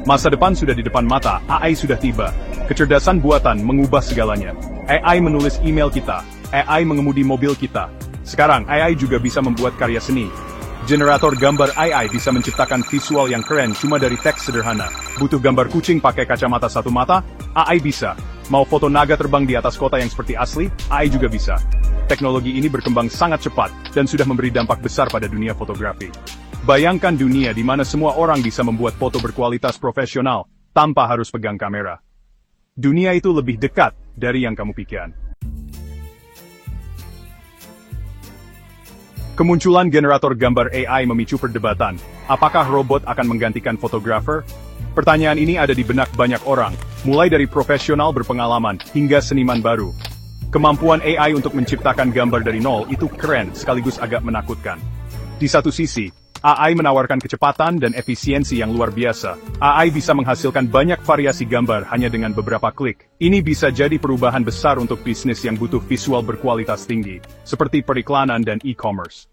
Masa depan sudah di depan mata, AI sudah tiba. Kecerdasan buatan mengubah segalanya. AI menulis email kita, AI mengemudi mobil kita. Sekarang, AI juga bisa membuat karya seni. Generator gambar AI bisa menciptakan visual yang keren cuma dari teks sederhana. Butuh gambar kucing pakai kacamata satu mata? AI bisa. Mau foto naga terbang di atas kota yang seperti asli? AI juga bisa. Teknologi ini berkembang sangat cepat, dan sudah memberi dampak besar pada dunia fotografi. Bayangkan dunia di mana semua orang bisa membuat foto berkualitas profesional, tanpa harus pegang kamera. Dunia itu lebih dekat dari yang kamu pikirkan. Kemunculan generator gambar AI memicu perdebatan. Apakah robot akan menggantikan fotografer? Pertanyaan ini ada di benak banyak orang, mulai dari profesional berpengalaman hingga seniman baru. Kemampuan AI untuk menciptakan gambar dari nol itu keren sekaligus agak menakutkan. Di satu sisi, AI menawarkan kecepatan dan efisiensi yang luar biasa. AI bisa menghasilkan banyak variasi gambar hanya dengan beberapa klik. Ini bisa jadi perubahan besar untuk bisnis yang butuh visual berkualitas tinggi, seperti periklanan dan e-commerce.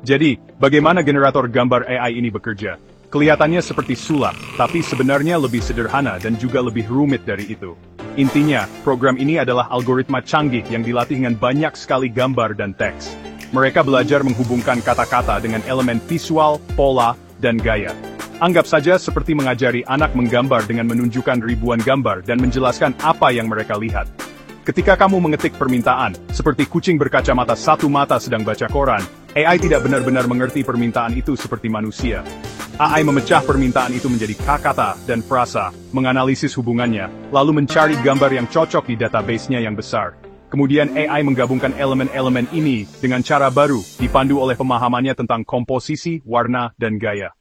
Jadi, bagaimana generator gambar AI ini bekerja? Kelihatannya seperti sulap, tapi sebenarnya lebih sederhana dan juga lebih rumit dari itu. Intinya, program ini adalah algoritma canggih yang dilatih dengan banyak sekali gambar dan teks. Mereka belajar menghubungkan kata-kata dengan elemen visual, pola, dan gaya. Anggap saja seperti mengajari anak menggambar dengan menunjukkan ribuan gambar dan menjelaskan apa yang mereka lihat. Ketika kamu mengetik permintaan, seperti kucing berkacamata satu mata sedang baca koran, AI tidak benar-benar mengerti permintaan itu seperti manusia. AI memecah permintaan itu menjadi kata dan frasa, menganalisis hubungannya, lalu mencari gambar yang cocok di database-nya yang besar. Kemudian AI menggabungkan elemen-elemen ini dengan cara baru, dipandu oleh pemahamannya tentang komposisi, warna, dan gaya.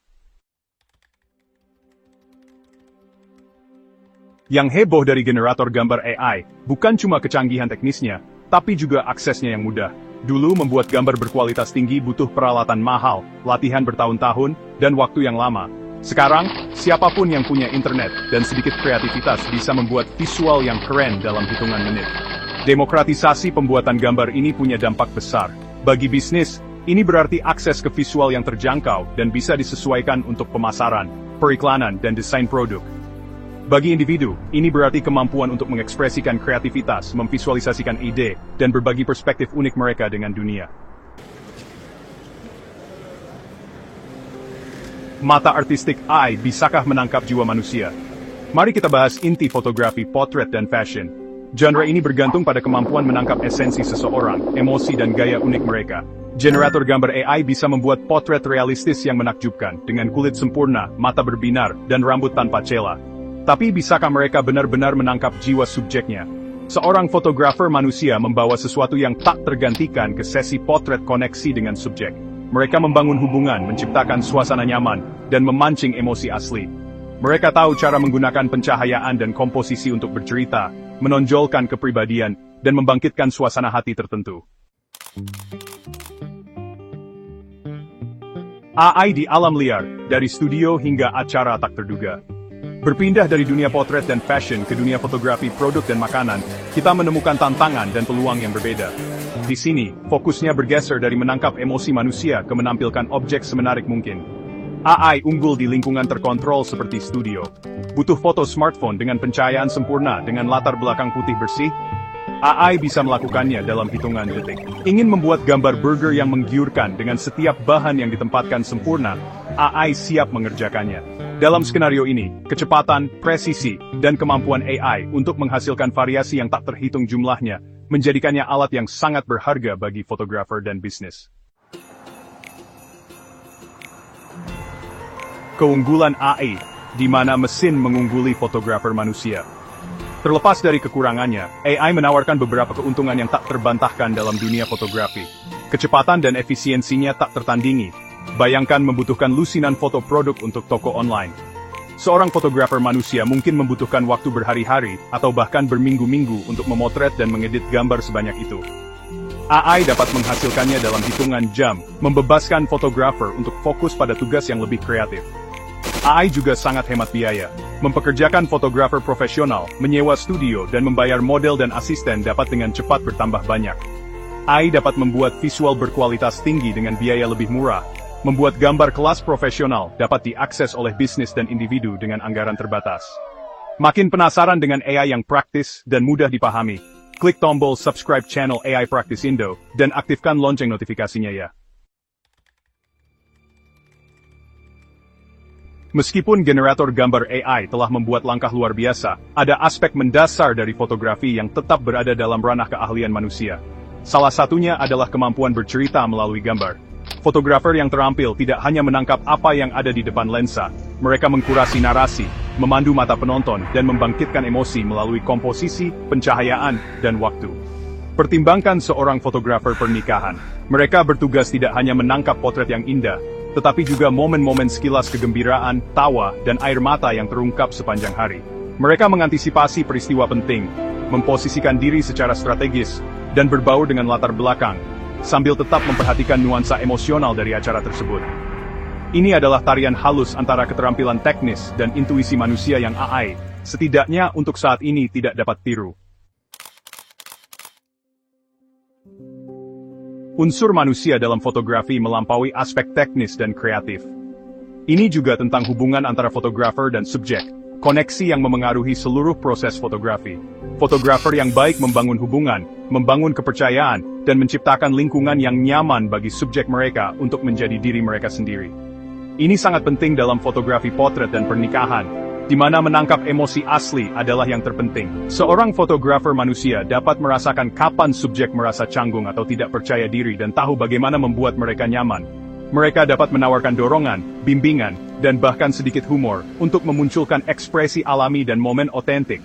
Yang heboh dari generator gambar AI, bukan cuma kecanggihan teknisnya, tapi juga aksesnya yang mudah. Dulu membuat gambar berkualitas tinggi butuh peralatan mahal, latihan bertahun-tahun, dan waktu yang lama. Sekarang, siapapun yang punya internet dan sedikit kreativitas bisa membuat visual yang keren dalam hitungan menit. Demokratisasi pembuatan gambar ini punya dampak besar. Bagi bisnis, ini berarti akses ke visual yang terjangkau dan bisa disesuaikan untuk pemasaran, periklanan, dan desain produk. Bagi individu, ini berarti kemampuan untuk mengekspresikan kreativitas, memvisualisasikan ide, dan berbagi perspektif unik mereka dengan dunia. Mata artistik AI bisakah menangkap jiwa manusia? Mari kita bahas inti fotografi, potret, dan fashion. Genre ini bergantung pada kemampuan menangkap esensi seseorang, emosi dan gaya unik mereka. Generator gambar AI bisa membuat potret realistis yang menakjubkan, dengan kulit sempurna, mata berbinar, dan rambut tanpa cela. Tapi bisakah mereka benar-benar menangkap jiwa subjeknya? Seorang fotografer manusia membawa sesuatu yang tak tergantikan ke sesi potret koneksi dengan subjek. Mereka membangun hubungan, menciptakan suasana nyaman, dan memancing emosi asli. Mereka tahu cara menggunakan pencahayaan dan komposisi untuk bercerita, menonjolkan kepribadian, dan membangkitkan suasana hati tertentu. AI di alam liar, dari studio hingga acara tak terduga. Berpindah dari dunia potret dan fashion ke dunia fotografi, produk dan makanan, kita menemukan tantangan dan peluang yang berbeda. Di sini, fokusnya bergeser dari menangkap emosi manusia ke menampilkan objek semenarik mungkin. AI unggul di lingkungan terkontrol seperti studio. Butuh foto smartphone dengan pencahayaan sempurna dengan latar belakang putih bersih? AI bisa melakukannya dalam hitungan detik. Ingin membuat gambar burger yang menggiurkan dengan setiap bahan yang ditempatkan sempurna? AI siap mengerjakannya. Dalam skenario ini, kecepatan, presisi, dan kemampuan AI untuk menghasilkan variasi yang tak terhitung jumlahnya, menjadikannya alat yang sangat berharga bagi fotografer dan bisnis. Keunggulan AI, di mana mesin mengungguli fotografer manusia. Terlepas dari kekurangannya, AI menawarkan beberapa keuntungan yang tak terbantahkan dalam dunia fotografi. Kecepatan dan efisiensinya tak tertandingi. Bayangkan membutuhkan lusinan foto produk untuk toko online. Seorang fotografer manusia mungkin membutuhkan waktu berhari-hari atau bahkan berminggu-minggu untuk memotret dan mengedit gambar sebanyak itu. AI dapat menghasilkannya dalam hitungan jam, membebaskan fotografer untuk fokus pada tugas yang lebih kreatif. AI juga sangat hemat biaya. Mempekerjakan fotografer profesional, menyewa studio, dan membayar model dan asisten dapat dengan cepat bertambah banyak. AI dapat membuat visual berkualitas tinggi dengan biaya lebih murah. membuat gambar kelas profesional dapat diakses oleh bisnis dan individu dengan anggaran terbatas. Makin penasaran dengan AI yang praktis dan mudah dipahami? Klik tombol subscribe channel AI Praktis Indo, dan aktifkan lonceng notifikasinya ya. Meskipun generator gambar AI telah membuat langkah luar biasa, ada aspek mendasar dari fotografi yang tetap berada dalam ranah keahlian manusia. Salah satunya adalah kemampuan bercerita melalui gambar. Fotografer yang terampil tidak hanya menangkap apa yang ada di depan lensa, mereka mengkurasi narasi, memandu mata penonton, dan membangkitkan emosi melalui komposisi, pencahayaan, dan waktu. Pertimbangkan seorang fotografer pernikahan. Mereka bertugas tidak hanya menangkap potret yang indah, tetapi juga momen-momen sekilas kegembiraan, tawa, dan air mata yang terungkap sepanjang hari. Mereka mengantisipasi peristiwa penting, memposisikan diri secara strategis, dan berbaur dengan latar belakang, sambil tetap memperhatikan nuansa emosional dari acara tersebut. Ini adalah tarian halus antara keterampilan teknis dan intuisi manusia yang AI, setidaknya untuk saat ini tidak dapat tiru. Unsur manusia dalam fotografi melampaui aspek teknis dan kreatif. Ini juga tentang hubungan antara fotografer dan subjek, koneksi yang memengaruhi seluruh proses fotografi. Fotografer yang baik membangun hubungan, membangun kepercayaan, dan menciptakan lingkungan yang nyaman bagi subjek mereka untuk menjadi diri mereka sendiri. Ini sangat penting dalam fotografi potret dan pernikahan, di mana menangkap emosi asli adalah yang terpenting. Seorang fotografer manusia dapat merasakan kapan subjek merasa canggung atau tidak percaya diri dan tahu bagaimana membuat mereka nyaman. Mereka dapat menawarkan dorongan, bimbingan, dan bahkan sedikit humor untuk memunculkan ekspresi alami dan momen otentik.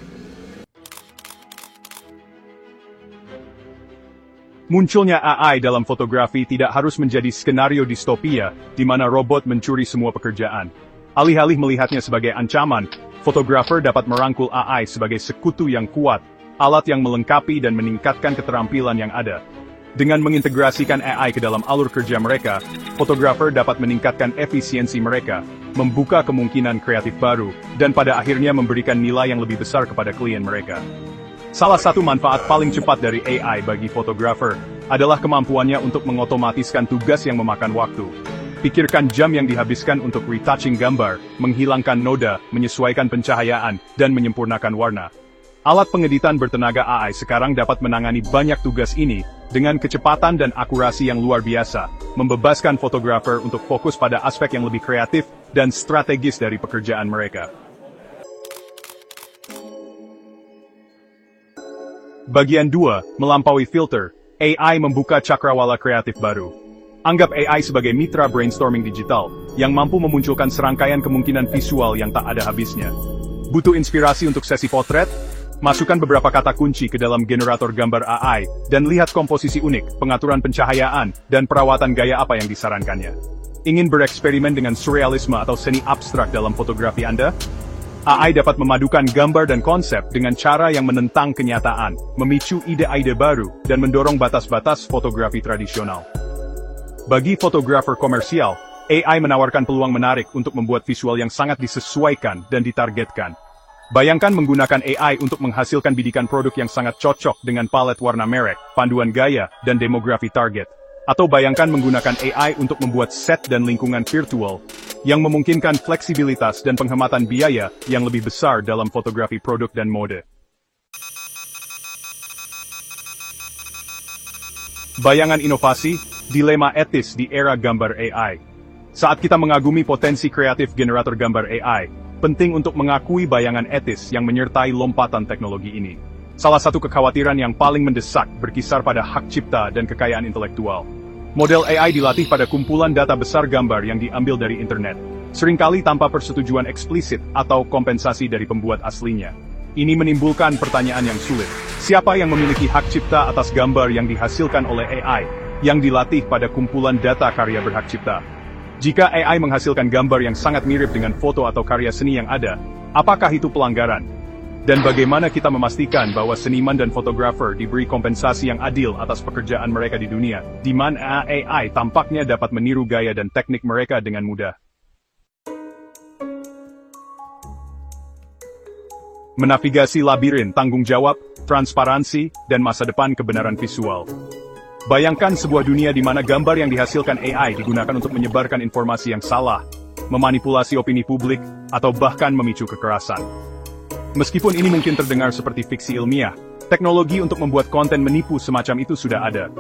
Munculnya AI dalam fotografi tidak harus menjadi skenario distopia, di mana robot mencuri semua pekerjaan. Alih-alih melihatnya sebagai ancaman, fotografer dapat merangkul AI sebagai sekutu yang kuat, alat yang melengkapi dan meningkatkan keterampilan yang ada. Dengan mengintegrasikan AI ke dalam alur kerja mereka, fotografer dapat meningkatkan efisiensi mereka, membuka kemungkinan kreatif baru, dan pada akhirnya memberikan nilai yang lebih besar kepada klien mereka. Salah satu manfaat paling cepat dari AI bagi fotografer adalah kemampuannya untuk mengotomatiskan tugas yang memakan waktu. Pikirkan jam yang dihabiskan untuk retouching gambar, menghilangkan noda, menyesuaikan pencahayaan, dan menyempurnakan warna. Alat pengeditan bertenaga AI sekarang dapat menangani banyak tugas ini dengan kecepatan dan akurasi yang luar biasa, membebaskan fotografer untuk fokus pada aspek yang lebih kreatif dan strategis dari pekerjaan mereka. Bagian 2, melampaui filter, AI membuka cakrawala kreatif baru. Anggap AI sebagai mitra brainstorming digital, yang mampu memunculkan serangkaian kemungkinan visual yang tak ada habisnya. Butuh inspirasi untuk sesi potret? Masukkan beberapa kata kunci ke dalam generator gambar AI, dan lihat komposisi unik, pengaturan pencahayaan, dan perawatan gaya apa yang disarankannya. Ingin bereksperimen dengan surrealisme atau seni abstrak dalam fotografi Anda? AI dapat memadukan gambar dan konsep dengan cara yang menentang kenyataan, memicu ide-ide baru, dan mendorong batas-batas fotografi tradisional. Bagi fotografer komersial, AI menawarkan peluang menarik untuk membuat visual yang sangat disesuaikan dan ditargetkan. Bayangkan menggunakan AI untuk menghasilkan bidikan produk yang sangat cocok dengan palet warna merek, panduan gaya, dan demografi target. Atau bayangkan menggunakan AI untuk membuat set dan lingkungan virtual, yang memungkinkan fleksibilitas dan penghematan biaya yang lebih besar dalam fotografi produk dan mode. Bayangan inovasi, dilema etis di era gambar AI. Saat kita mengagumi potensi kreatif generator gambar AI, penting untuk mengakui bayangan etis yang menyertai lompatan teknologi ini. Salah satu kekhawatiran yang paling mendesak berkisar pada hak cipta dan kekayaan intelektual. Model AI dilatih pada kumpulan data besar gambar yang diambil dari internet, seringkali tanpa persetujuan eksplisit atau kompensasi dari pembuat aslinya. Ini menimbulkan pertanyaan yang sulit. Siapa yang memiliki hak cipta atas gambar yang dihasilkan oleh AI, yang dilatih pada kumpulan data karya berhak cipta? Jika AI menghasilkan gambar yang sangat mirip dengan foto atau karya seni yang ada, apakah itu pelanggaran? Dan bagaimana kita memastikan bahwa seniman dan fotografer diberi kompensasi yang adil atas pekerjaan mereka di dunia, di mana AI tampaknya dapat meniru gaya dan teknik mereka dengan mudah? Menavigasi labirin tanggung jawab, transparansi, dan masa depan kebenaran visual. Bayangkan sebuah dunia di mana gambar yang dihasilkan AI digunakan untuk menyebarkan informasi yang salah, memanipulasi opini publik, atau bahkan memicu kekerasan. Meskipun ini mungkin terdengar seperti fiksi ilmiah, teknologi untuk membuat konten menipu semacam itu sudah ada.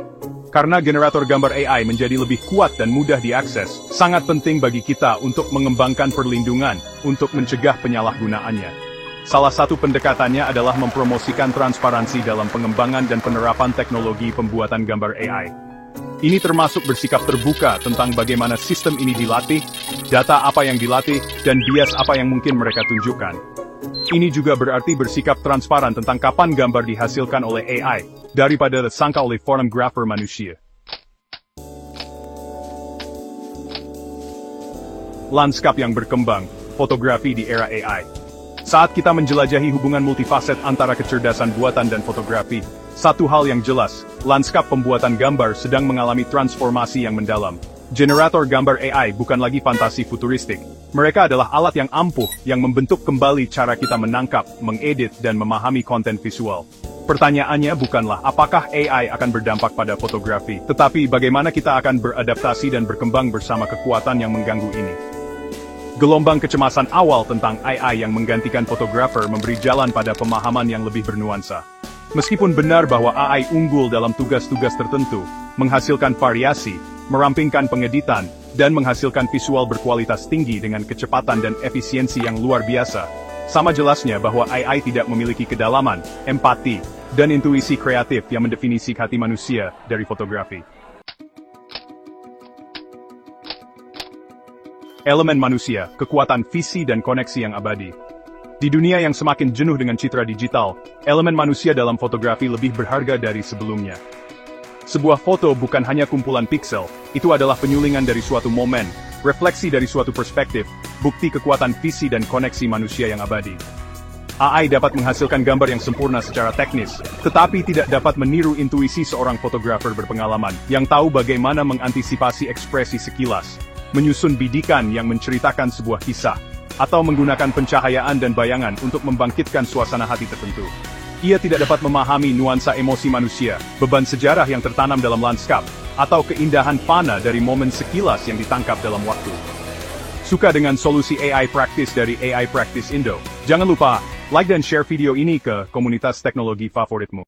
Karena generator gambar AI menjadi lebih kuat dan mudah diakses, sangat penting bagi kita untuk mengembangkan perlindungan untuk mencegah penyalahgunaannya. Salah satu pendekatannya adalah mempromosikan transparansi dalam pengembangan dan penerapan teknologi pembuatan gambar AI. Ini termasuk bersikap terbuka tentang bagaimana sistem ini dilatih, data apa yang dilatih, dan bias apa yang mungkin mereka tunjukkan. Ini juga berarti bersikap transparan tentang kapan gambar dihasilkan oleh AI, daripada disangka oleh fotografer manusia. Lanskap yang berkembang, fotografi di era AI. Saat kita menjelajahi hubungan multifaset antara kecerdasan buatan dan fotografi, satu hal yang jelas, lanskap pembuatan gambar sedang mengalami transformasi yang mendalam. Generator gambar AI bukan lagi fantasi futuristik. Mereka adalah alat yang ampuh yang membentuk kembali cara kita menangkap, mengedit, dan memahami konten visual. Pertanyaannya bukanlah apakah AI akan berdampak pada fotografi, tetapi bagaimana kita akan beradaptasi dan berkembang bersama kekuatan yang mengganggu ini. Gelombang kecemasan awal tentang AI yang menggantikan fotografer memberi jalan pada pemahaman yang lebih bernuansa. Meskipun benar bahwa AI unggul dalam tugas-tugas tertentu, menghasilkan variasi, merampingkan pengeditan, dan menghasilkan visual berkualitas tinggi dengan kecepatan dan efisiensi yang luar biasa, sama jelasnya bahwa AI tidak memiliki kedalaman, empati, dan intuisi kreatif yang mendefinisi hati manusia dari fotografi. Elemen manusia, kekuatan visi dan koneksi yang abadi. Di dunia yang semakin jenuh dengan citra digital, elemen manusia dalam fotografi lebih berharga dari sebelumnya. Sebuah foto bukan hanya kumpulan piksel, itu adalah penyulingan dari suatu momen, refleksi dari suatu perspektif, bukti kekuatan visi dan koneksi manusia yang abadi. AI dapat menghasilkan gambar yang sempurna secara teknis, tetapi tidak dapat meniru intuisi seorang fotografer berpengalaman, yang tahu bagaimana mengantisipasi ekspresi sekilas, menyusun bidikan yang menceritakan sebuah kisah, atau menggunakan pencahayaan dan bayangan untuk membangkitkan suasana hati tertentu. Ia tidak dapat memahami nuansa emosi manusia, beban sejarah yang tertanam dalam lanskap, atau keindahan fana dari momen sekilas yang ditangkap dalam waktu. Suka dengan solusi AI Practice dari AI Practice Indo? Jangan lupa, like dan share video ini ke komunitas teknologi favoritmu.